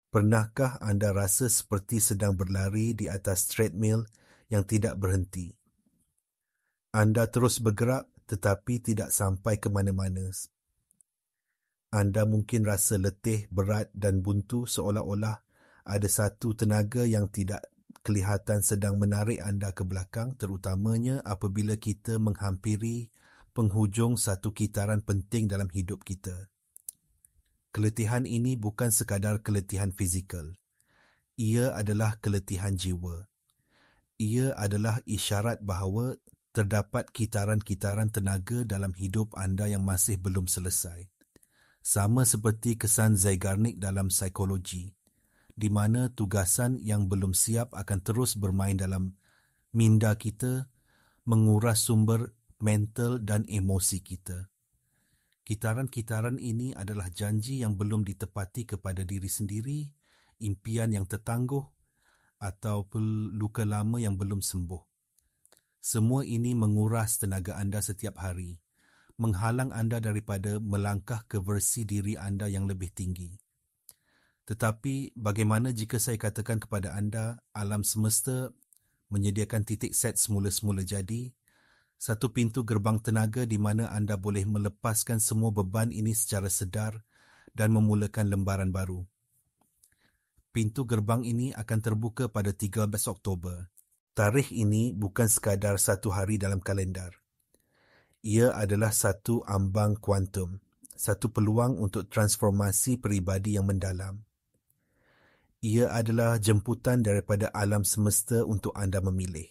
Pernahkah anda rasa seperti sedang berlari di atas treadmill yang tidak berhenti? Anda terus bergerak tetapi tidak sampai ke mana-mana. Anda mungkin rasa letih, berat dan buntu seolah-olah ada satu tenaga yang tidak kelihatan sedang menarik anda ke belakang, terutamanya apabila kita menghampiri penghujung satu kitaran penting dalam hidup kita. Keletihan ini bukan sekadar keletihan fizikal. Ia adalah keletihan jiwa. Ia adalah isyarat bahawa terdapat kitaran-kitaran tenaga dalam hidup anda yang masih belum selesai. Sama seperti kesan Zeigarnik dalam psikologi, di mana tugasan yang belum siap akan terus bermain dalam minda kita, menguras sumber mental dan emosi kita. Kitaran-kitaran ini adalah janji yang belum ditepati kepada diri sendiri, impian yang tertangguh, atau luka lama yang belum sembuh. Semua ini menguras tenaga anda setiap hari, menghalang anda daripada melangkah ke versi diri anda yang lebih tinggi. Tetapi bagaimana jika saya katakan kepada anda, alam semesta menyediakan titik set semula-semula jadi, satu pintu gerbang tenaga di mana anda boleh melepaskan semua beban ini secara sedar dan memulakan lembaran baru. Pintu gerbang ini akan terbuka pada 13 Oktober. Tarikh ini bukan sekadar satu hari dalam kalendar. Ia adalah satu ambang kuantum, satu peluang untuk transformasi peribadi yang mendalam. Ia adalah jemputan daripada alam semesta untuk anda memilih.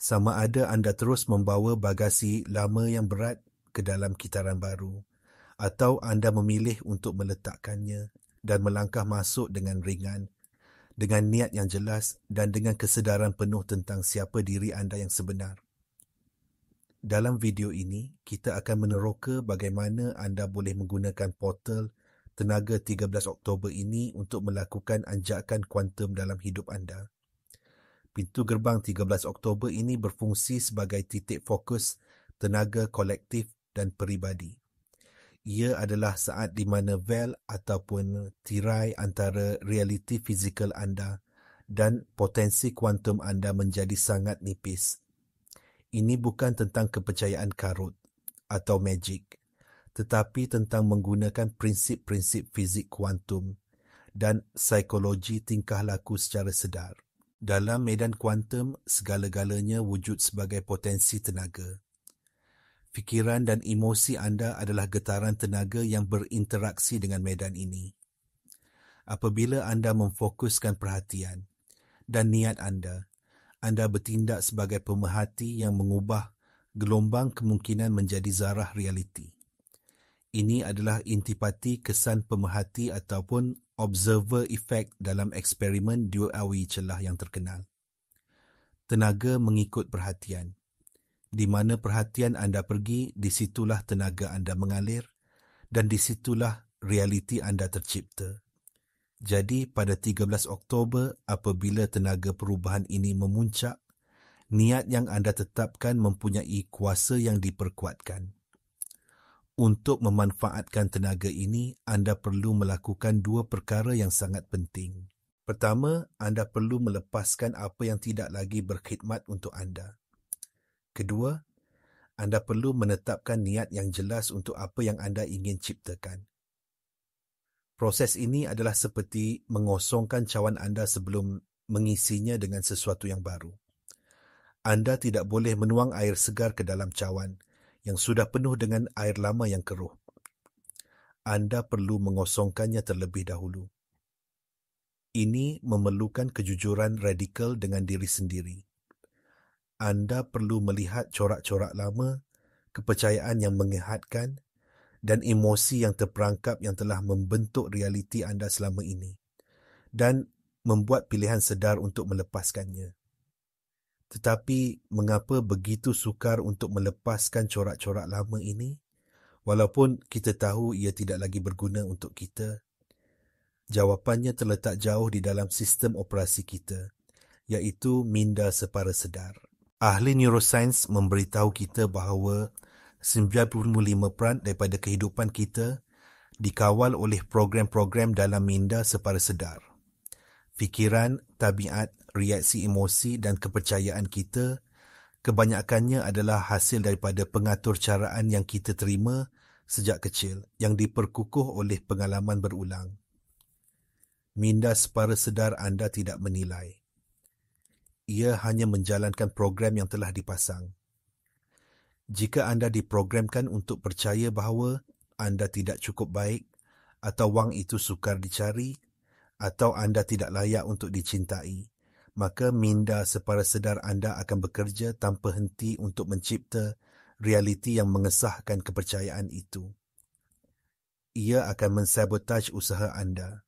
Sama ada anda terus membawa bagasi lama yang berat ke dalam kitaran baru, atau anda memilih untuk meletakkannya dan melangkah masuk dengan ringan, dengan niat yang jelas dan dengan kesedaran penuh tentang siapa diri anda yang sebenar. Dalam video ini, kita akan meneroka bagaimana anda boleh menggunakan portal Tenaga 13 Oktober ini untuk melakukan anjakan kuantum dalam hidup anda. Pintu gerbang 13 Oktober ini berfungsi sebagai titik fokus tenaga kolektif dan peribadi. Ia adalah saat di mana vel ataupun tirai antara realiti fizikal anda dan potensi kuantum anda menjadi sangat nipis. Ini bukan tentang kepercayaan karut atau magic, tetapi tentang menggunakan prinsip-prinsip fizik kuantum dan psikologi tingkah laku secara sedar. Dalam medan kuantum, segala-galanya wujud sebagai potensi tenaga. Fikiran dan emosi anda adalah getaran tenaga yang berinteraksi dengan medan ini. Apabila anda memfokuskan perhatian dan niat anda bertindak sebagai pemerhati yang mengubah gelombang kemungkinan menjadi zarah realiti. Ini adalah intipati kesan pemerhati ataupun observer effect dalam eksperimen Dewey celah yang terkenal. Tenaga mengikut perhatian. Di mana perhatian anda pergi, di situlah tenaga anda mengalir dan di situlah realiti anda tercipta. Jadi pada 13 Oktober apabila tenaga perubahan ini memuncak, niat yang anda tetapkan mempunyai kuasa yang diperkuatkan. Untuk memanfaatkan tenaga ini, anda perlu melakukan dua perkara yang sangat penting. Pertama, anda perlu melepaskan apa yang tidak lagi berkhidmat untuk anda. Kedua, anda perlu menetapkan niat yang jelas untuk apa yang anda ingin ciptakan. Proses ini adalah seperti mengosongkan cawan anda sebelum mengisinya dengan sesuatu yang baru. Anda tidak boleh menuang air segar ke dalam cawan yang sudah penuh dengan air lama yang keruh. Anda perlu mengosongkannya terlebih dahulu. Ini memerlukan kejujuran radikal dengan diri sendiri. Anda perlu melihat corak-corak lama, kepercayaan yang mengehatkan, dan emosi yang terperangkap yang telah membentuk realiti anda selama ini, dan membuat pilihan sedar untuk melepaskannya. Tetapi mengapa begitu sukar untuk melepaskan corak-corak lama ini? Walaupun kita tahu ia tidak lagi berguna untuk kita. Jawapannya terletak jauh di dalam sistem operasi kita, iaitu minda separa sedar. Ahli neuroscience memberitahu kita bahawa 95% daripada kehidupan kita dikawal oleh program-program dalam minda separa sedar. Fikiran, tabiat, reaksi emosi dan kepercayaan kita kebanyakannya adalah hasil daripada pengaturcaraan yang kita terima sejak kecil yang diperkukuh oleh pengalaman berulang. Minda separa sedar anda tidak menilai. Ia hanya menjalankan program yang telah dipasang. Jika anda diprogramkan untuk percaya bahawa anda tidak cukup baik atau wang itu sukar dicari atau anda tidak layak untuk dicintai, maka minda separa sedar anda akan bekerja tanpa henti untuk mencipta realiti yang mengesahkan kepercayaan itu. Ia akan mensabotaj usaha anda,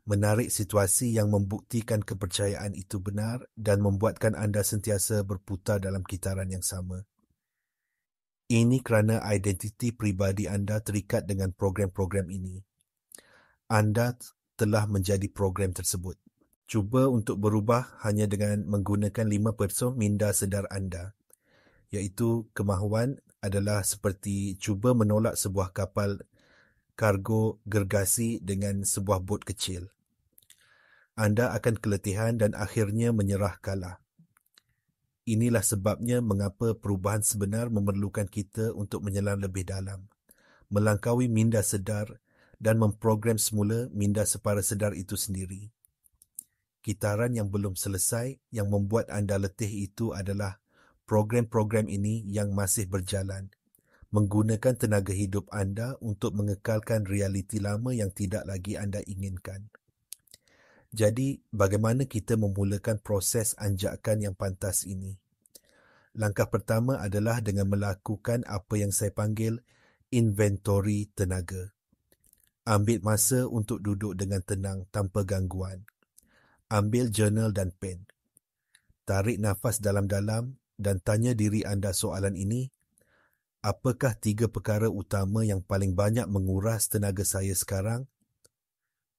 menarik situasi yang membuktikan kepercayaan itu benar dan membuatkan anda sentiasa berputar dalam kitaran yang sama. Ini kerana identiti pribadi anda terikat dengan program-program ini. Anda telah menjadi program tersebut. Cuba untuk berubah hanya dengan menggunakan 5% minda sedar anda, iaitu kemahuan adalah seperti cuba menolak sebuah kapal kargo gergasi dengan sebuah bot kecil. Anda akan keletihan dan akhirnya menyerah kalah. Inilah sebabnya mengapa perubahan sebenar memerlukan kita untuk menyelam lebih dalam, melangkaui minda sedar dan memprogram semula minda separa sedar itu sendiri. Kitaran yang belum selesai yang membuat anda letih itu adalah program-program ini yang masih berjalan, menggunakan tenaga hidup anda untuk mengekalkan realiti lama yang tidak lagi anda inginkan. Jadi, bagaimana kita memulakan proses anjakan yang pantas ini? Langkah pertama adalah dengan melakukan apa yang saya panggil inventory tenaga. Ambil masa untuk duduk dengan tenang tanpa gangguan. Ambil jurnal dan pen. Tarik nafas dalam-dalam dan tanya diri anda soalan ini. Apakah 3 perkara utama yang paling banyak menguras tenaga saya sekarang?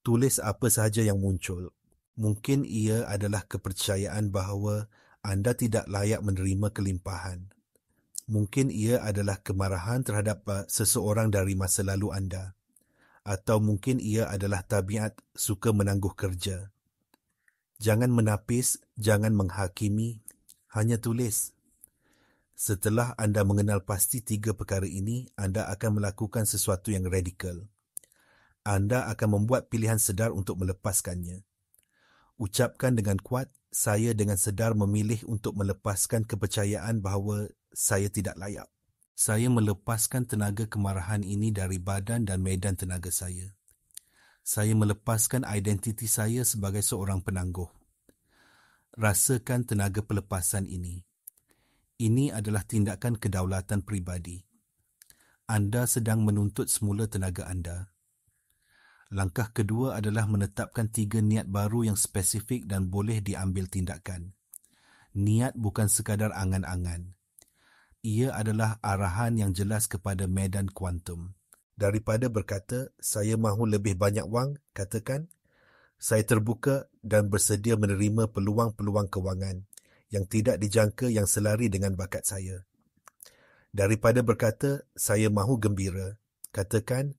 Tulis apa sahaja yang muncul. Mungkin ia adalah kepercayaan bahawa anda tidak layak menerima kelimpahan. Mungkin ia adalah kemarahan terhadap seseorang dari masa lalu anda. Atau mungkin ia adalah tabiat suka menangguh kerja. Jangan menapis, jangan menghakimi, hanya tulis. Setelah anda mengenal pasti 3 perkara ini, anda akan melakukan sesuatu yang radikal. Anda akan membuat pilihan sedar untuk melepaskannya. Ucapkan dengan kuat, saya dengan sedar memilih untuk melepaskan kepercayaan bahawa saya tidak layak. Saya melepaskan tenaga kemarahan ini dari badan dan medan tenaga saya. Saya melepaskan identiti saya sebagai seorang penangguh. Rasakan tenaga pelepasan ini. Ini adalah tindakan kedaulatan pribadi. Anda sedang menuntut semula tenaga anda. Langkah kedua adalah menetapkan 3 niat baru yang spesifik dan boleh diambil tindakan. Niat bukan sekadar angan-angan. Ia adalah arahan yang jelas kepada medan kuantum. Daripada berkata, saya mahu lebih banyak wang, katakan, saya terbuka dan bersedia menerima peluang-peluang kewangan yang tidak dijangka yang selari dengan bakat saya. Daripada berkata, saya mahu gembira, katakan,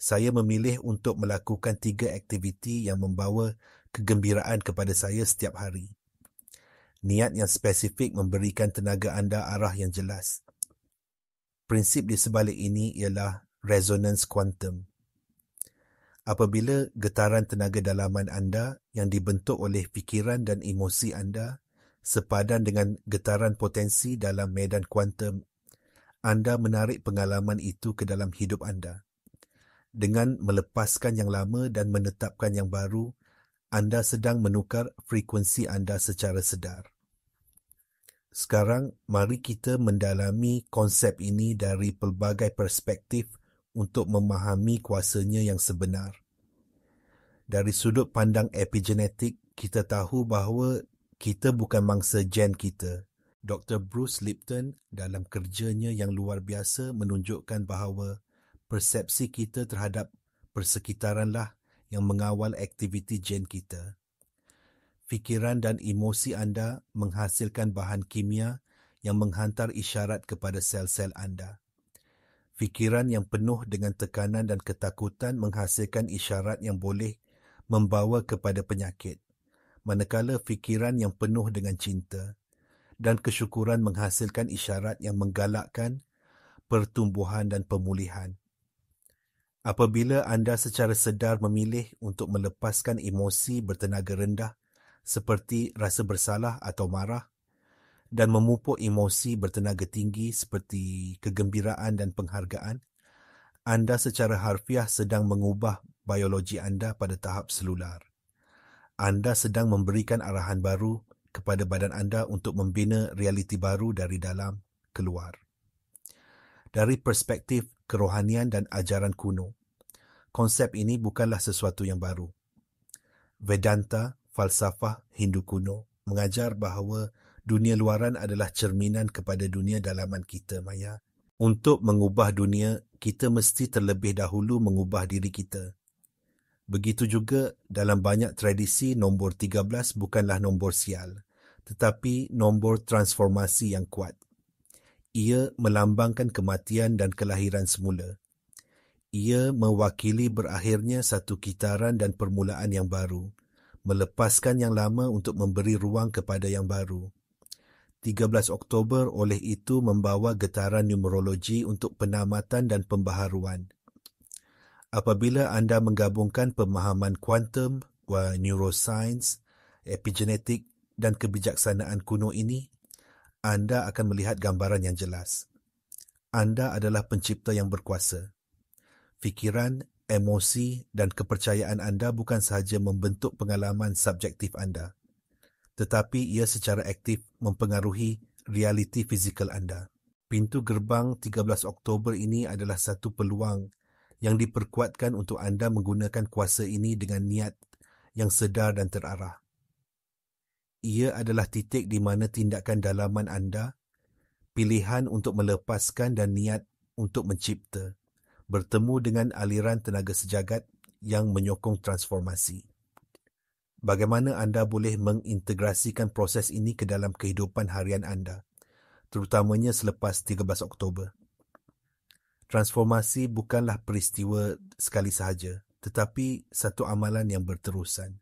saya memilih untuk melakukan 3 aktiviti yang membawa kegembiraan kepada saya setiap hari. Niat yang spesifik memberikan tenaga anda arah yang jelas. Prinsip di sebalik ini ialah resonance quantum. Apabila getaran tenaga dalaman anda yang dibentuk oleh fikiran dan emosi anda sepadan dengan getaran potensi dalam medan kuantum, anda menarik pengalaman itu ke dalam hidup anda. Dengan melepaskan yang lama dan menetapkan yang baru, anda sedang menukar frekuensi anda secara sedar. Sekarang, mari kita mendalami konsep ini dari pelbagai perspektif untuk memahami kuasanya yang sebenar. Dari sudut pandang epigenetik, kita tahu bahawa kita bukan mangsa gen kita. Dr. Bruce Lipton dalam kerjanya yang luar biasa menunjukkan bahawa persepsi kita terhadap persekitaranlah yang mengawal aktiviti gen kita. Fikiran dan emosi anda menghasilkan bahan kimia yang menghantar isyarat kepada sel-sel anda. Fikiran yang penuh dengan tekanan dan ketakutan menghasilkan isyarat yang boleh membawa kepada penyakit, manakala fikiran yang penuh dengan cinta dan kesyukuran menghasilkan isyarat yang menggalakkan pertumbuhan dan pemulihan. Apabila anda secara sedar memilih untuk melepaskan emosi bertenaga rendah seperti rasa bersalah atau marah dan memupuk emosi bertenaga tinggi seperti kegembiraan dan penghargaan, anda secara harfiah sedang mengubah biologi anda pada tahap selular. Anda sedang memberikan arahan baru kepada badan anda untuk membina realiti baru dari dalam keluar. Dari perspektif kerohanian dan ajaran kuno, konsep ini bukanlah sesuatu yang baru. Vedanta, falsafah Hindu kuno, mengajar bahawa dunia luaran adalah cerminan kepada dunia dalaman kita, Maya. Untuk mengubah dunia, kita mesti terlebih dahulu mengubah diri kita. Begitu juga dalam banyak tradisi, nombor 13 bukanlah nombor sial, tetapi nombor transformasi yang kuat. Ia melambangkan kematian dan kelahiran semula. Ia mewakili berakhirnya satu kitaran dan permulaan yang baru, melepaskan yang lama untuk memberi ruang kepada yang baru. 13 Oktober oleh itu membawa getaran numerologi untuk penamatan dan pembaharuan. Apabila anda menggabungkan pemahaman kuantum, neuroscience, epigenetik dan kebijaksanaan kuno ini, anda akan melihat gambaran yang jelas. Anda adalah pencipta yang berkuasa. Fikiran, emosi dan kepercayaan anda bukan sahaja membentuk pengalaman subjektif anda, tetapi ia secara aktif mempengaruhi realiti fizikal anda. Pintu gerbang 13 Oktober ini adalah satu peluang yang diperkuatkan untuk anda menggunakan kuasa ini dengan niat yang sedar dan terarah. Ia adalah titik di mana tindakan dalaman anda, pilihan untuk melepaskan dan niat untuk mencipta, bertemu dengan aliran tenaga sejagat yang menyokong transformasi. Bagaimana anda boleh mengintegrasikan proses ini ke dalam kehidupan harian anda, terutamanya selepas 13 Oktober? Transformasi bukanlah peristiwa sekali sahaja, tetapi satu amalan yang berterusan.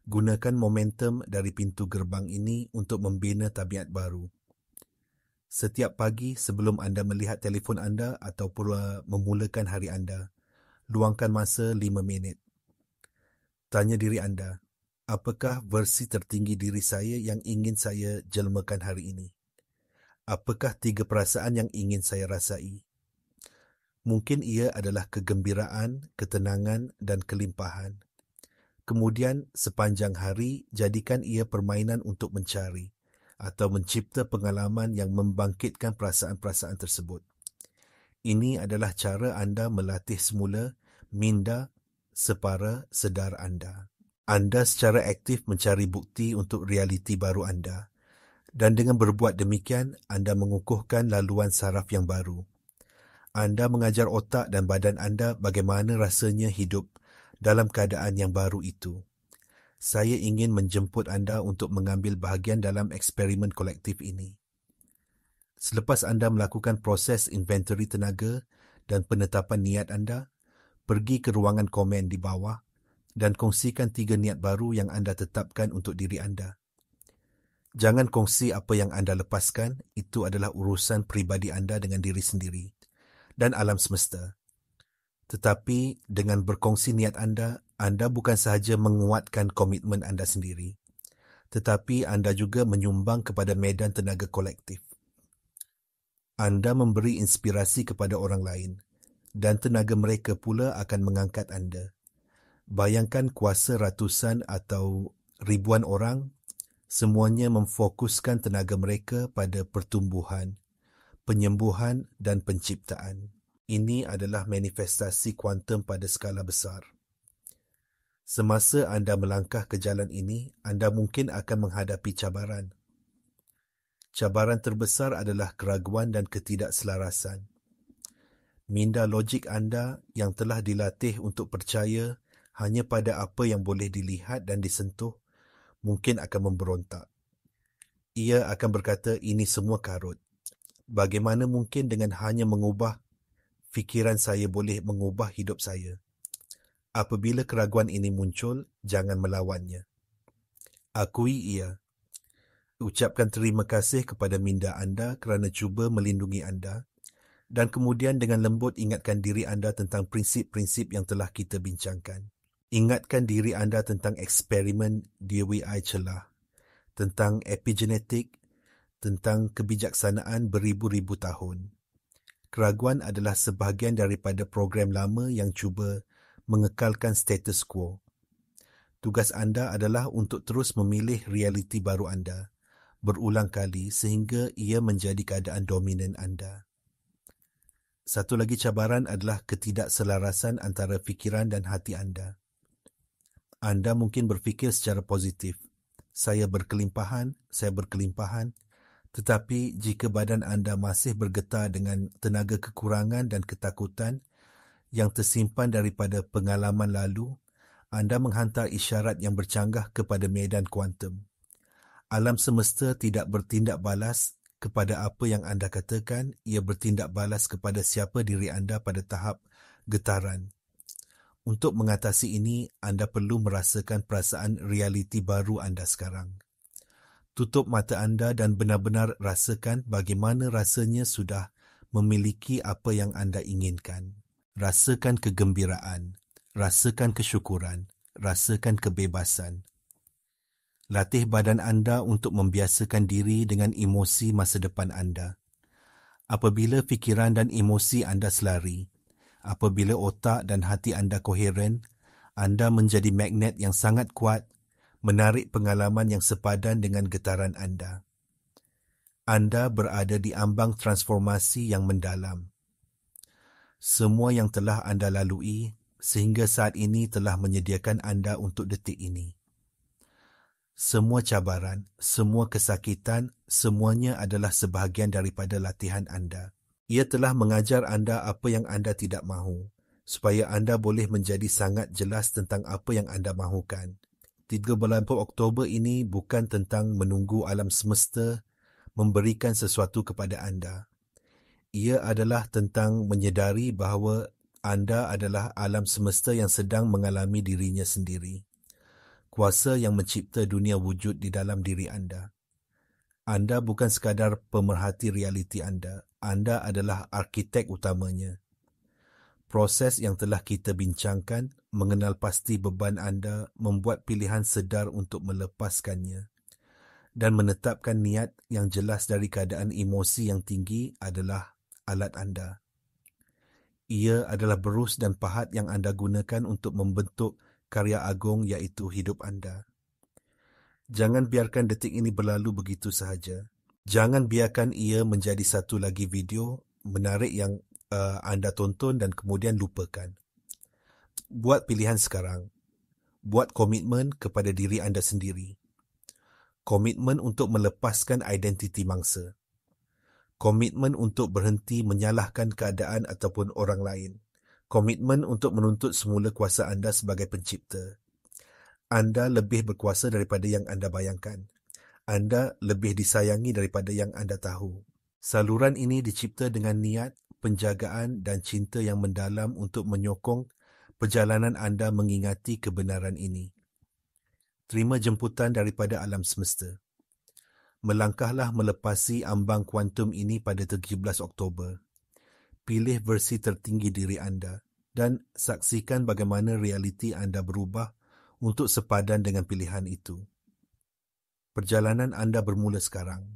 Gunakan momentum dari pintu gerbang ini untuk membina tabiat baru. Setiap pagi sebelum anda melihat telefon anda atau pula memulakan hari anda, luangkan masa 5 minit. Tanya diri anda, apakah versi tertinggi diri saya yang ingin saya jelmakan hari ini? Apakah 3 perasaan yang ingin saya rasai? Mungkin ia adalah kegembiraan, ketenangan dan kelimpahan. Kemudian, sepanjang hari, jadikan ia permainan untuk mencari atau mencipta pengalaman yang membangkitkan perasaan-perasaan tersebut. Ini adalah cara anda melatih semula minda separa sedar anda. Anda secara aktif mencari bukti untuk realiti baru anda. Dan dengan berbuat demikian, anda mengukuhkan laluan saraf yang baru. Anda mengajar otak dan badan anda bagaimana rasanya hidup dalam keadaan yang baru itu. Saya ingin menjemput anda untuk mengambil bahagian dalam eksperimen kolektif ini. Selepas anda melakukan proses inventory tenaga dan penetapan niat anda, pergi ke ruangan komen di bawah dan kongsikan 3 niat baru yang anda tetapkan untuk diri anda. Jangan kongsi apa yang anda lepaskan, itu adalah urusan peribadi anda dengan diri sendiri dan alam semesta. Tetapi dengan berkongsi niat anda, anda bukan sahaja menguatkan komitmen anda sendiri, tetapi anda juga menyumbang kepada medan tenaga kolektif. Anda memberi inspirasi kepada orang lain dan tenaga mereka pula akan mengangkat anda. Bayangkan kuasa ratusan atau ribuan orang, semuanya memfokuskan tenaga mereka pada pertumbuhan, penyembuhan dan penciptaan. Ini adalah manifestasi kuantum pada skala besar. Semasa anda melangkah ke jalan ini, anda mungkin akan menghadapi cabaran. Cabaran terbesar adalah keraguan dan ketidakselarasan. Minda logik anda yang telah dilatih untuk percaya hanya pada apa yang boleh dilihat dan disentuh, mungkin akan memberontak. Ia akan berkata, ini semua karut. Bagaimana mungkin dengan hanya mengubah fikiran saya boleh mengubah hidup saya. Apabila keraguan ini muncul, jangan melawannya. Akui ia. Ucapkan terima kasih kepada minda anda kerana cuba melindungi anda, dan kemudian dengan lembut ingatkan diri anda tentang prinsip-prinsip yang telah kita bincangkan. Ingatkan diri anda tentang eksperimen DWI celah, tentang epigenetik, tentang kebijaksanaan beribu-ribu tahun. Keraguan adalah sebahagian daripada program lama yang cuba mengekalkan status quo. Tugas anda adalah untuk terus memilih realiti baru anda, berulang kali sehingga ia menjadi keadaan dominan anda. Satu lagi cabaran adalah ketidakselarasan antara fikiran dan hati anda. Anda mungkin berfikir secara positif, saya berkelimpahan, tetapi jika badan anda masih bergetar dengan tenaga kekurangan dan ketakutan yang tersimpan daripada pengalaman lalu, anda menghantar isyarat yang bercanggah kepada medan kuantum. Alam semesta tidak bertindak balas kepada apa yang anda katakan, ia bertindak balas kepada siapa diri anda pada tahap getaran. Untuk mengatasi ini, anda perlu merasakan perasaan realiti baru anda sekarang. Tutup mata anda dan benar-benar rasakan bagaimana rasanya sudah memiliki apa yang anda inginkan. Rasakan kegembiraan, rasakan kesyukuran, rasakan kebebasan. Latih badan anda untuk membiasakan diri dengan emosi masa depan anda. Apabila fikiran dan emosi anda selari, apabila otak dan hati anda koheren, anda menjadi magnet yang sangat kuat, menarik pengalaman yang sepadan dengan getaran anda. Anda berada di ambang transformasi yang mendalam. Semua yang telah anda lalui sehingga saat ini telah menyediakan anda untuk detik ini. Semua cabaran, semua kesakitan, semuanya adalah sebahagian daripada latihan anda. Ia telah mengajar anda apa yang anda tidak mahu, supaya anda boleh menjadi sangat jelas tentang apa yang anda mahukan. 30 Oktober ini bukan tentang menunggu alam semesta memberikan sesuatu kepada anda. Ia adalah tentang menyedari bahawa anda adalah alam semesta yang sedang mengalami dirinya sendiri. Kuasa yang mencipta dunia wujud di dalam diri anda. Anda bukan sekadar pemerhati realiti anda. Anda adalah arkitek utamanya. Proses yang telah kita bincangkan, mengenal pasti beban anda, membuat pilihan sedar untuk melepaskannya, dan menetapkan niat yang jelas dari keadaan emosi yang tinggi adalah alat anda. Ia adalah berus dan pahat yang anda gunakan untuk membentuk karya agung iaitu hidup anda. Jangan biarkan detik ini berlalu begitu sahaja. Jangan biarkan ia menjadi satu lagi video menarik yang anda tonton dan kemudian lupakan. Buat pilihan sekarang. Buat komitmen kepada diri anda sendiri. Komitmen untuk melepaskan identiti mangsa. Komitmen untuk berhenti menyalahkan keadaan ataupun orang lain. Komitmen untuk menuntut semula kuasa anda sebagai pencipta. Anda lebih berkuasa daripada yang anda bayangkan. Anda lebih disayangi daripada yang anda tahu. Saluran ini dicipta dengan niat, penjagaan dan cinta yang mendalam untuk menyokong perjalanan anda mengingati kebenaran ini. Terima jemputan daripada alam semesta. Melangkahlah melepasi ambang kuantum ini pada 17 Oktober. Pilih versi tertinggi diri anda dan saksikan bagaimana realiti anda berubah untuk sepadan dengan pilihan itu. Perjalanan anda bermula sekarang.